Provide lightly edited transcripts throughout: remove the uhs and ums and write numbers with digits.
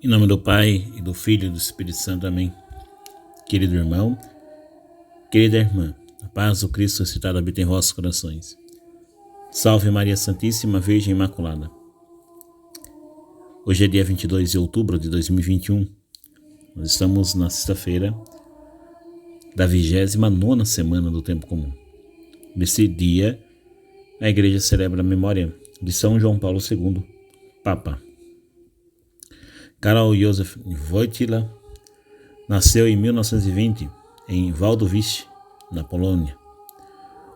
Em nome do Pai, e do Filho e do Espírito Santo. Amém. Querido irmão, querida irmã, a paz do Cristo ressuscitado habita em vossos corações. Salve Maria Santíssima Virgem Imaculada. Hoje é dia 22 de outubro de 2021. Nós estamos na sexta-feira da 29ª semana do Tempo Comum. Nesse dia, a Igreja celebra a memória de São João Paulo II, Papa. Karol Józef Wojtyła nasceu em 1920 em Waldowice, na Polônia.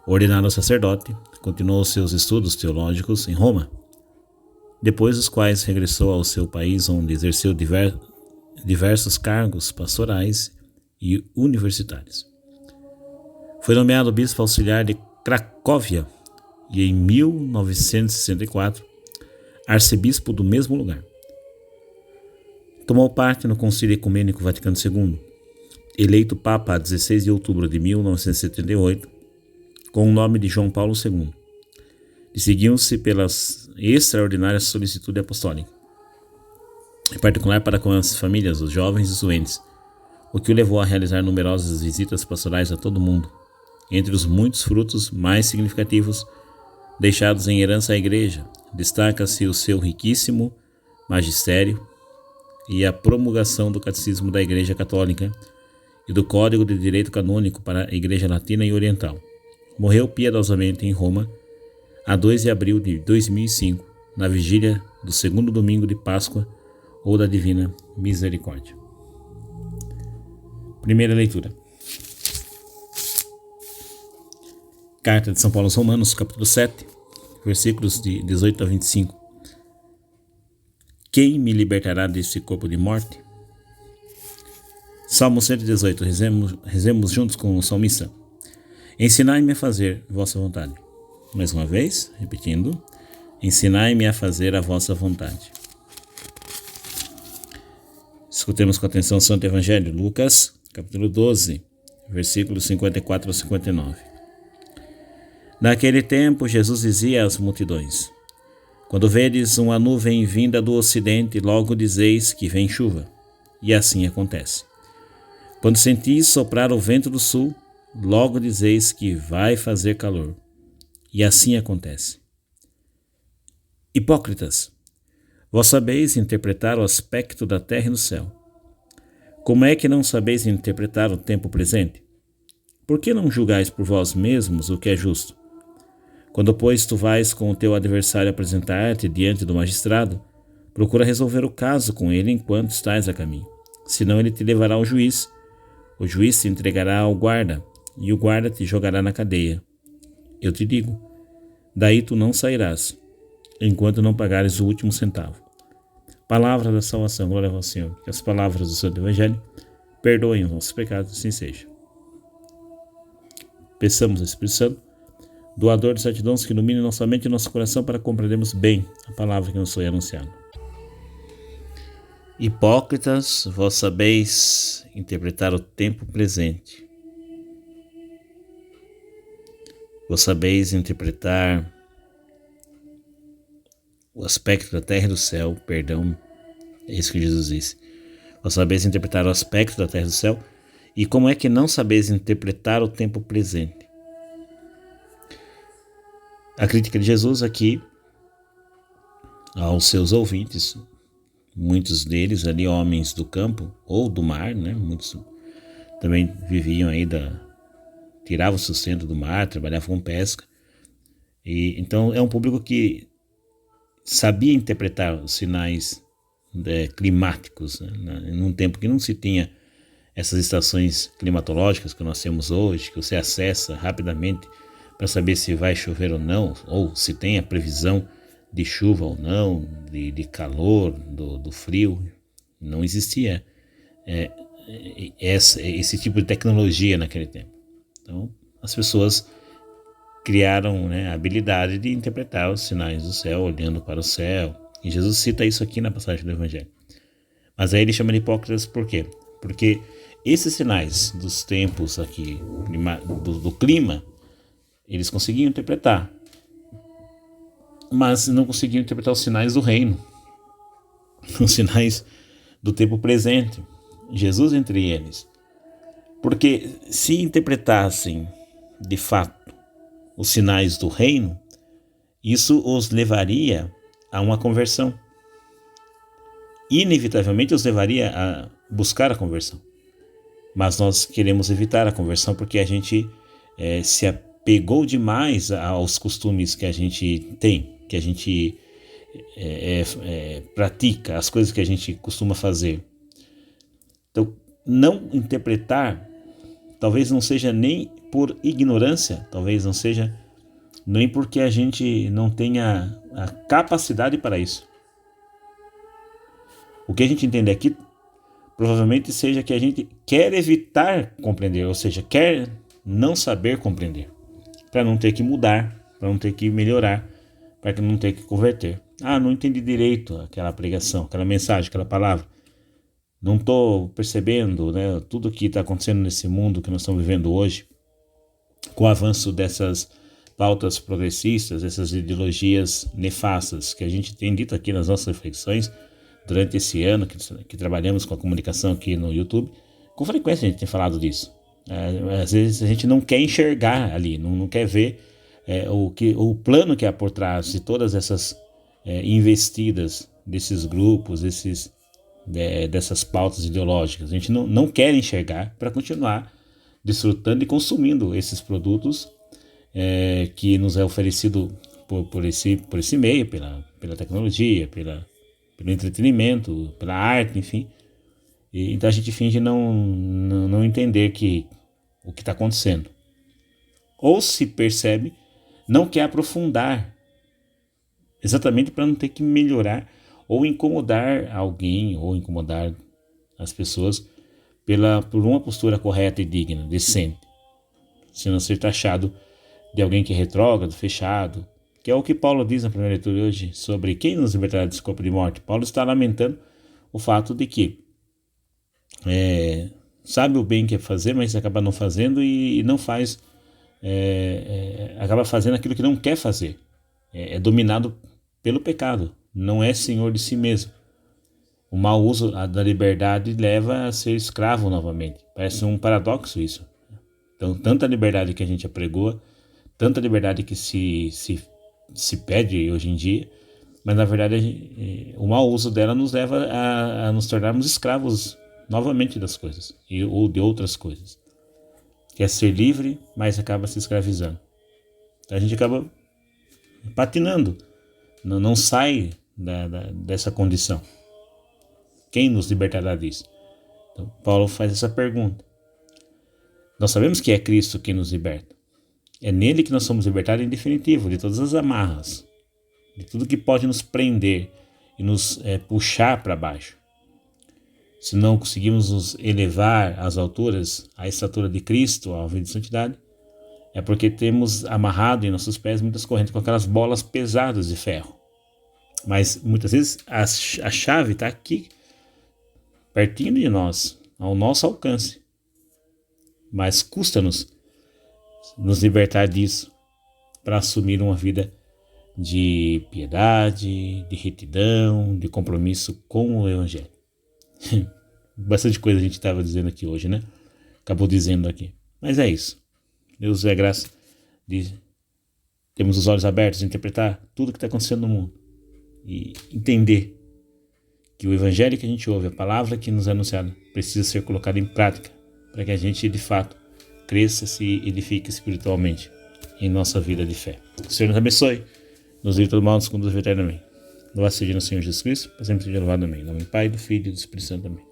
Ordenado sacerdote, continuou seus estudos teológicos em Roma, depois dos quais regressou ao seu país, onde exerceu diversos cargos pastorais e universitários. Foi nomeado bispo auxiliar de Cracóvia e, em 1964, arcebispo do mesmo lugar. Tomou parte no Concílio Ecumênico Vaticano II, eleito Papa a 16 de outubro de 1978, com o nome de João Paulo II. Distinguiu-se pelas extraordinárias solicitude apostólica, em particular para com as famílias, os jovens e os doentes, o que o levou a realizar numerosas visitas pastorais a todo o mundo. Entre os muitos frutos mais significativos deixados em herança à Igreja, destaca-se o seu riquíssimo magistério e a promulgação do Catecismo da Igreja Católica e do Código de Direito Canônico para a Igreja Latina e Oriental. Morreu piedosamente em Roma a 2 de abril de 2005, na vigília do segundo domingo de Páscoa ou da Divina Misericórdia. Primeira leitura. Carta de São Paulo aos Romanos, capítulo 7, versículos de 18 a 25. Quem me libertará deste corpo de morte? Salmo 118, rezemos juntos com o salmista. Ensinai-me a fazer vossa vontade. Mais uma vez, repetindo. Ensinai-me a fazer a vossa vontade. Escutemos com atenção o Santo Evangelho, Lucas, capítulo 12, versículos 54 a 59. Naquele tempo, Jesus dizia às multidões: quando vedes uma nuvem vinda do ocidente, logo dizeis que vem chuva. E assim acontece. Quando sentis soprar o vento do sul, logo dizeis que vai fazer calor. E assim acontece. Hipócritas, vós sabeis interpretar o aspecto da terra e do céu. Como é que não sabeis interpretar o tempo presente? Por que não julgais por vós mesmos o que é justo? Quando, pois, tu vais com o teu adversário apresentar-te diante do magistrado, procura resolver o caso com ele enquanto estás a caminho. Senão ele te levará ao juiz, o juiz te entregará ao guarda, e o guarda te jogará na cadeia. Eu te digo, daí tu não sairás, enquanto não pagares o último centavo. Palavra da salvação, glória ao Senhor. Que as palavras do Santo Evangelho perdoem os nossos pecados, assim seja. Peçamos ao Espírito Santo, doador de sete dons, que ilumine nossa mente e nosso coração para compreendermos bem a palavra que nos foi anunciada. Hipócritas, vós sabeis interpretar o tempo presente. Vós sabeis interpretar o aspecto da terra e do céu, é isso que Jesus disse. Vós sabeis interpretar o aspecto da terra e do céu, e como é que não sabeis interpretar o tempo presente? A crítica de Jesus aqui aos seus ouvintes, muitos deles ali homens do campo ou do mar, né? Muitos também viviam aí tiravam o sustento do mar, trabalhavam com pesca. E então é um público que sabia interpretar os sinais climáticos, né? Num tempo que não se tinha essas estações climatológicas que nós temos hoje, que você acessa rapidamente para saber se vai chover ou não, ou se tem a previsão de chuva ou não, de calor, do frio. Não existia esse tipo de tecnologia naquele tempo. Então, as pessoas criaram, a habilidade de interpretar os sinais do céu, olhando para o céu. E Jesus cita isso aqui na passagem do Evangelho. Mas aí ele chama de hipócritas por quê? Porque esses sinais dos tempos aqui, do clima, eles conseguiam interpretar, mas não conseguiam interpretar os sinais do reino, os sinais do tempo presente, Jesus entre eles. Porque se interpretassem, de fato, os sinais do reino, isso os levaria a uma conversão. Inevitavelmente os levaria a buscar a conversão. Mas nós queremos evitar a conversão porque a gente se apegou demais aos costumes que a gente tem, que a gente pratica, as coisas que a gente costuma fazer. Então, não interpretar talvez não seja nem por ignorância, talvez não seja nem porque a gente não tenha a capacidade para isso. O que a gente entende aqui provavelmente seja que a gente quer evitar compreender, ou seja, quer não saber compreender, para não ter que mudar, para não ter que melhorar, para não ter que converter. Não entendi direito aquela pregação, aquela mensagem, aquela palavra. Não estou percebendo, né, tudo que está acontecendo nesse mundo que nós estamos vivendo hoje, com o avanço dessas pautas progressistas, essas ideologias nefastas que a gente tem dito aqui nas nossas reflexões durante esse ano que trabalhamos com a comunicação aqui no YouTube. Com frequência a gente tem falado disso. Às vezes a gente não quer enxergar ali, não quer ver o plano que há por trás de todas essas investidas desses grupos, dessas pautas ideológicas. A gente não quer enxergar para continuar desfrutando e consumindo esses produtos que nos é oferecido por esse meio, pela tecnologia, pelo entretenimento, pela arte, enfim. Então a gente finge não entender o que está acontecendo. Ou se percebe, não quer aprofundar, exatamente para não ter que melhorar ou incomodar alguém, ou incomodar as pessoas por uma postura correta e digna, decente, se não ser taxado de alguém que é retrógrado, fechado, que é o que Paulo diz na primeira leitura hoje, sobre quem nos libertará desse corpo de morte. Paulo está lamentando o fato de que sabe o bem que é fazer, mas acaba não fazendo e não faz, acaba fazendo aquilo que não quer fazer. É dominado pelo pecado, não é senhor de si mesmo. O mau uso da liberdade leva a ser escravo novamente. Parece um paradoxo isso. Então, tanta liberdade que a gente apregoa, tanta liberdade que se pede hoje em dia, mas na verdade o mau uso dela nos leva a nos tornarmos escravos novamente das coisas ou de outras coisas. Quer ser livre, mas acaba se escravizando. Então a gente acaba patinando, não sai dessa condição. Quem nos libertará disso? Então, Paulo faz essa pergunta. Nós sabemos que é Cristo quem nos liberta. É nele que nós somos libertados em definitivo, de todas as amarras, de tudo que pode nos prender e nos puxar para baixo. Se não conseguimos nos elevar às alturas, à estatura de Cristo, à vida de santidade, é porque temos amarrado em nossos pés muitas correntes com aquelas bolas pesadas de ferro. Mas muitas vezes a chave está aqui, pertinho de nós, ao nosso alcance. Mas custa-nos nos libertar disso para assumir uma vida de piedade, de retidão, de compromisso com o Evangelho. Bastante coisa a gente estava dizendo aqui hoje, né? Acabou dizendo aqui. Mas é isso. Deus é graça de termos os olhos abertos, de interpretar tudo que está acontecendo no mundo e entender que o Evangelho que a gente ouve, a palavra que nos é anunciada, precisa ser colocada em prática para que a gente, de fato, cresça, se edifique espiritualmente em nossa vida de fé. O Senhor nos abençoe, nos livre todo mal, nos conduza eternamente. Louvado seja o Senhor Jesus Cristo, para sempre seja louvado. Amém. Em nome do Pai, do Filho e do Espírito Santo. Amém.